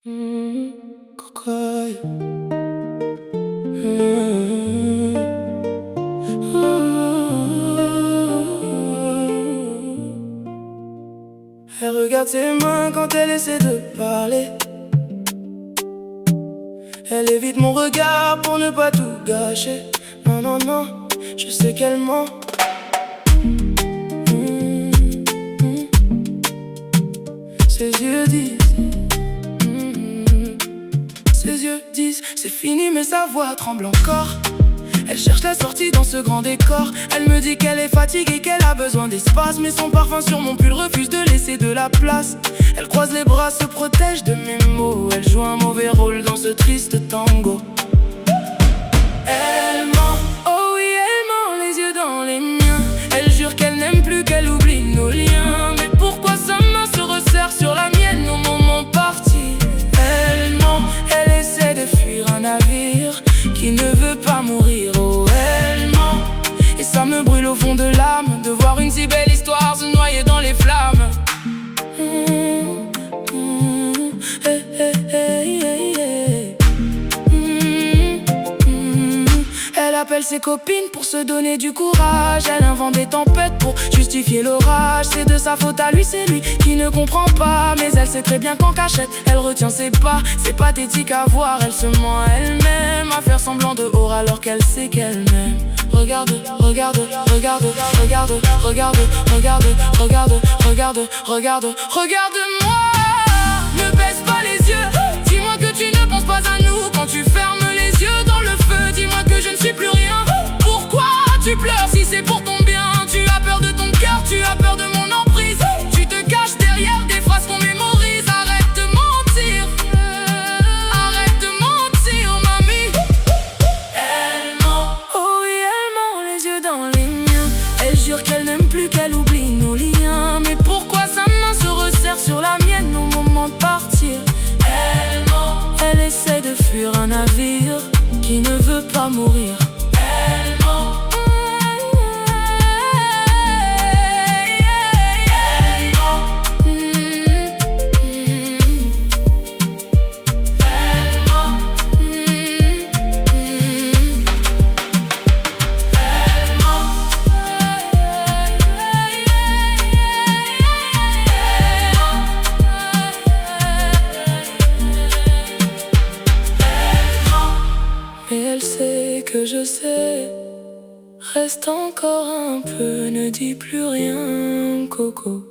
Cocoy. Elle regarde ses mains quand elle essaie de parler. Elle évite mon regard pour ne pas tout gâcher. Non, non, non, je sais qu'elle ment. Ses yeux disent, ses yeux disent, c'est fini mais sa voix tremble encore. Elle cherche la sortie dans ce grand décor. Elle me dit qu'elle est fatiguée, qu'elle a besoin d'espace, mais son parfum sur mon pull refuse de laisser de la place. Elle croise les bras, se protège de mes mots. Elle joue un mauvais rôle dans ce triste tango. Elle ment, oh oui elle ment, les yeux dans les miens. Elle jure qu'elle n'aime plus, qu'elle oublie nos liens. Mais pourquoi sa main se resserre sur la mienne au moment de partir? Elle ment, elle essaie de fuir un navire qui ne veut pas mourir. Oh elle ment, et ça me brûle au fond de l'âme de voir une si belle histoire se noyer dans les flammes. Elle appelle ses copines pour se donner du courage. Elle invente des tempêtes pour justifier l'orage. C'est de sa faute à lui, c'est lui qui ne comprend pas. Mais elle sait très bien qu'en cachette, elle retient ses pas. C'est pathétique à voir, elle se ment à elle-même, à faire semblant de haut alors qu'elle sait qu'elle m'aime. Regarde, regarde, regarde, regarde, regarde, regarde, regarde, regarde, regarde, regarde-moi. Ne baisse pas les yeux, dis-moi que tu ne penses pas à nous quand tu fermes les yeux dans le feu. Dis-moi que je ne suis plus rien. Pourquoi tu pleures si c'est pour ton bien? Tu as peur de ton cœur, tu as peur de mon emprise. Tu te caches derrière des phrases qu'on mémorise. Arrête de mentir, arrête de mentir, mamie. Elle ment, oh oui elle ment, les yeux dans les miens. Elle jure qu'elle n'aime plus, qu'elle oublie nos liens. Mais pourquoi sa main se resserre sur la mienne au moment de partir? Elle ment, elle essaie de fuir un navire qui ne veut pas mourir. Elle ment. Et elle sait que je sais. Reste encore un peu, ne dis plus rien, Coco.